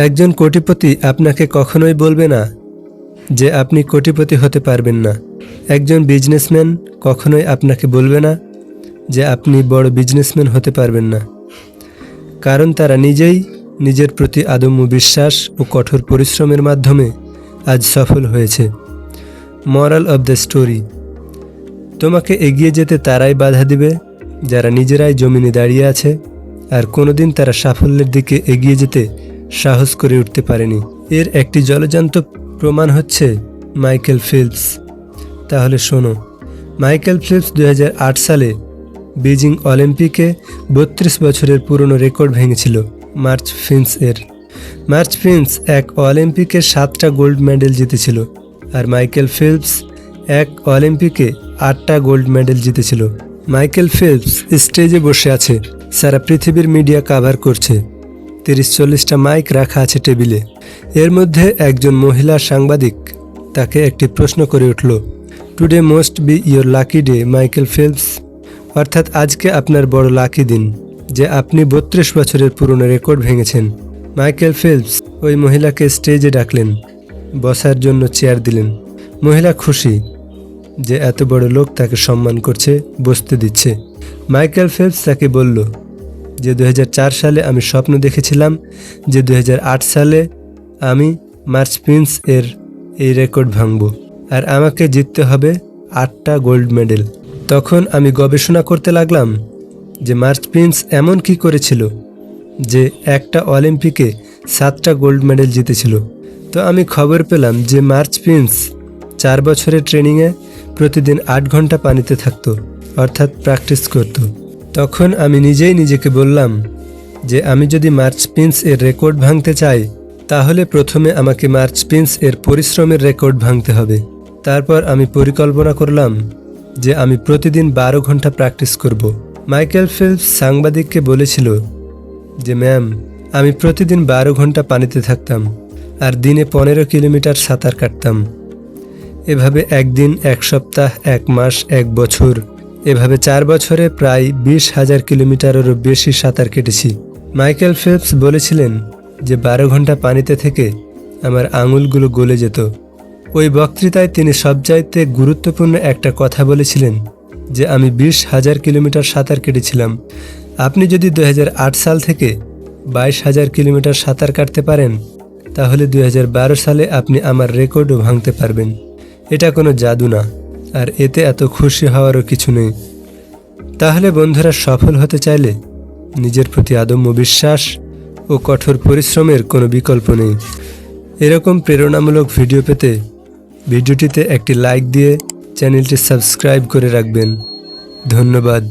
একজন কোটিপতি আপনাকে কখনোই বলবে না যে আপনি কোটিপতি হতে পারবেন না। একজন বিজনেসম্যান কখনোই আপনাকে বলবে না যে আপনি বড় বিজনেসম্যান হতে পারবেন না, কারণ তারা নিজেই নিজের প্রতি আদম্য বিশ্বাস ও কঠোর পরিশ্রমের মাধ্যমে আজ সফল হয়েছে। মরাল অব দ্য স্টোরি: তোমাকে এগিয়ে যেতে তারাই বাধা দিবে যারা নিজেরাই জমিনে দাঁড়িয়ে আছে আর কোনোদিন তারা সাফল্যের দিকে এগিয়ে যেতে সাহস করে উঠতে পারেনি। এর একটি জলজান্ত প্রমাণ হচ্ছে মাইকেল ফেলপস। তাহলে শোনো, মাইকেল ফেলপস 2008 সালে বেজিং অলিম্পিকে 32 বছরের পুরনো রেকর্ড ভেঙেছিল মার্চ ফিন্স এর। মার্চ ফিন্স এক অলিম্পিকে 7টা গোল্ড মেডেল জিতেছিল, আর মাইকেল ফেলপস এক অলিম্পিকে 8টা গোল্ড মেডেল জিতেছিল। মাইকেল ফেলপস স্টেজে বসে আছে, সারা পৃথিবীর মিডিয়া কাভার করছে, 30-40টা মাইক রাখা আছে টেবিলে। এর মধ্যে একজন মহিলা সাংবাদিক তাকে একটি প্রশ্ন করে উঠল, today most B your lucky day Michael Phelps, অর্থাৎ আজকে আপনার বড় লাকি দিন যে আপনি 32 বছরের পুরনো রেকর্ড ভেঙেছেন। মাইকেল ফেলপস ওই মহিলাকে স্টেজে ডাকলেন, বসার জন্য চেয়ার দিলেন। মহিলা খুশি যে এত বড় লোক তাকে সম্মান করছে, বসতে দিচ্ছে। মাইকেল ফেলপস তাকে বলল যে 2004 সালে আমি স্বপ্ন দেখেছিলাম যে 2008 সালে আমি মার্চ ফিন্স এর এই রেকর্ড ভাঙব, আর আমাকে জিততে হবে 8টা গোল্ড মেডেল। তখন আমি গবেষণা করতে লাগলাম যে মার্চ ফিন্স এমন কি করেছিল যে একটা অলিম্পিকে 7টা গোল্ড মেডেল জিতেছিল। তো আমি খবর পেলাম যে মার্চ ফিন্স 4 বছরের ট্রেনিংয়ে প্রতিদিন 8 ঘন্টা পানিতে থাকতো, অর্থাৎ প্র্যাকটিস করত। তখন আমি নিজেই নিজেকে বললাম যে আমি যদি মার্চ ফিন্স এর রেকর্ড ভাঙতে চাই তাহলে প্রথমে আমাকে মার্চ ফিন্স এর পরিশ্রমের রেকর্ড ভাঙতে হবে। তারপর আমি পরিকল্পনা করলাম যে আমি প্রতিদিন 12 ঘন্টা প্র্যাকটিস করব। মাইকেল ফেলপস সাংবাদিককে বলেছিল যে ম্যাম, আমি প্রতিদিন 12 ঘন্টা পানিতে থাকতাম আর দিনে 15 কিলোমিটার সাঁতার কাটতাম। এভাবে একদিন, এক সপ্তাহ, 1 মাস, 1 বছর, এভাবে 4 বছরে প্রায় 20,000 কিলোমিটারেরও বেশি সাঁতার কেটেছি। মাইকেল ফেলপস বলেছিলেন যে 12 ঘন্টা পানিতে থেকে আমার আঙুলগুলো গলে যেত। ওই বক্তৃতায় তিনি সবচাইতে গুরুত্বপূর্ণ একটা কথা বলেছিলেন যে আমি 20,000 কিলোমিটার সাঁতার কেটেছিলাম। আপনি যদি 2008 সাল থেকে 22,000 কিলোমিটার সাঁতার কাটতে পারেন তাহলে 2012 সালে আপনি আমার রেকর্ডও ভাঙতে পারবেন। এটা কোনো জাদু না, আর এতে এত খুশি হওয়ারও কিছু নেই। তাহলে বন্ধুরা, সফল হতে চাইলে নিজের প্রতি আদম্য বিশ্বাস ও কঠোর পরিশ্রমের কোনো বিকল্প নেই। এরকম প্রেরণামূলক ভিডিও পেতে ভিডিওটিতে একটি লাইক দিয়ে চ্যানেলটি সাবস্ক্রাইব করে রাখবেন। ধন্যবাদ।